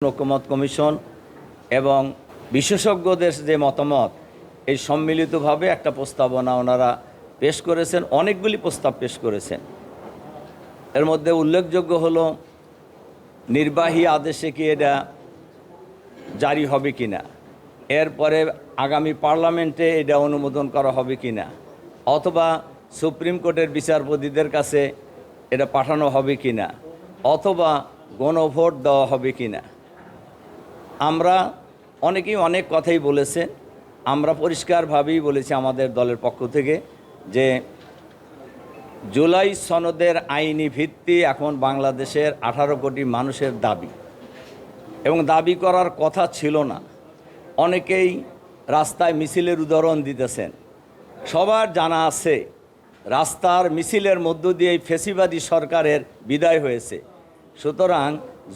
ঐকমত্য কমিশন এবং বিশেষজ্ঞদের যে মতামত এই সম্মিলিতভাবে একটা প্রস্তাবনা ওনারা পেশ করেছেন। অনেকগুলি প্রস্তাব পেশ করেছেন। এর মধ্যে উল্লেখযোগ্য হলো নির্বাহী আদেশে কি এটা জারি হবে কিনা, এরপরে আগামী পার্লামেন্টে এটা অনুমোদন করা হবে কিনা, অথবা সুপ্রিম কোর্টের বিচারপতিদের কাছে এটা পাঠানো হবে কিনা, অথবা গণভোট দেওয়া হবে কিনা। আমরা অনেকেই অনেক কথাই বলেছেন। আমরা পরিষ্কারভাবেই বলেছি আমাদের দলের পক্ষ থেকে যে জুলাই সনদের আইনি ভিত্তি এখন বাংলাদেশের 18 কোটি মানুষের দাবি, এবং দাবি করার কথা ছিল না। অনেকেই রাস্তায় মিছিলের উদাহরণ দিতেছেন। সবার জানা আছে রাস্তার মিছিলের মধ্য দিয়ে ফ্যাসিবাদী সরকারের বিদায় হয়েছে। সুতরাং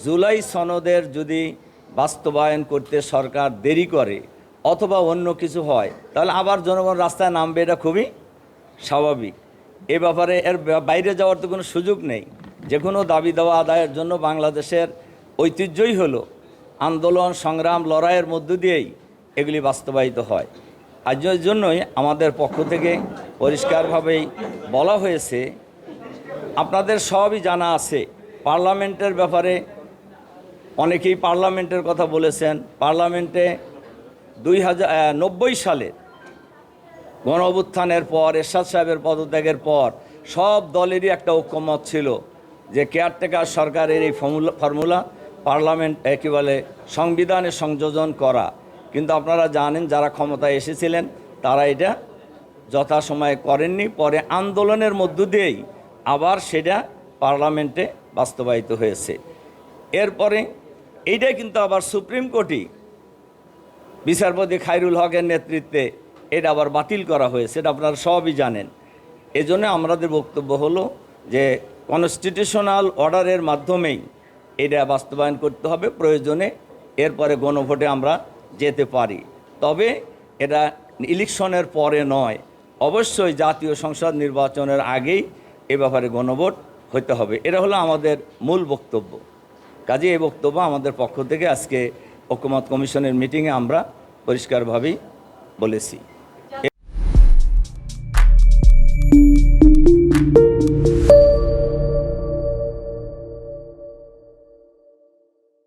জুলাই সনদের যদি বাস্তবায়ন করতে সরকার দেরি করে অথবা অন্য কিছু হয়, তাহলে আবার জনগণ রাস্তায় নামবে, এটা খুবই স্বাভাবিক। এ ব্যাপারে এর বাইরে যাওয়ার তো কোনো সুযোগ নেই। যে কোনো দাবি দেওয়া আদায়ের জন্য বাংলাদেশের ঐতিহ্যই হলো আন্দোলন, সংগ্রাম, লড়াইয়ের মধ্য দিয়েই এগুলি বাস্তবায়িত হয়। আর জন্যই আমাদের পক্ষ থেকে পরিষ্কারভাবেই বলা হয়েছে, আপনাদের সবই জানা আছে পার্লামেন্টের ব্যাপারে। অনেকেই পার্লামেন্টের কথা বলেছেন। পার্লামেন্টে 1990 সালে গণ অভ্যুত্থানের পর, এরশাদ সাহেবের পদত্যাগের পর সব দলেরই একটা ঐক্যমত ছিল যে কেয়ারটেকার সরকারের এই ফর্মুলা পার্লামেন্ট কী বলে সংবিধানে সংযোজন করা। কিন্তু আপনারা জানেন যারা ক্ষমতায় এসেছিলেন তারা এটা যথাসময়ে করেননি। পরে আন্দোলনের মধ্য দিয়েই আবার সেটা পার্লামেন্টে বাস্তবায়িত হয়েছে। এরপরে এইটা কিন্তু আবার সুপ্রিম কোর্টই বিচারপতি খায়রুল হকের নেতৃত্বে এটা আবার বাতিল করা হয়েছে। এটা আপনারা সবই জানেন। এজন্য আমাদের বক্তব্য হলো যে কনস্টিটিউশনাল অর্ডারের মাধ্যমেই এটা বাস্তবায়ন করতে হবে। প্রয়োজনে এরপরে গণভোটে আমরা যেতে পারি, তবে এটা ইলেকশনের পরে নয়। অবশ্যই জাতীয় সংসদ নির্বাচনের আগেই এ ব্যাপারে গণভোট হতে হবে। এটা হলো আমাদের মূল বক্তব্য। কাজে এই বক্তব্য আমাদের পক্ষ থেকে আজকে ঐকমত্য কমিশনের মিটিংয়ে আমরা পরিষ্কারভাবেই বলেছি।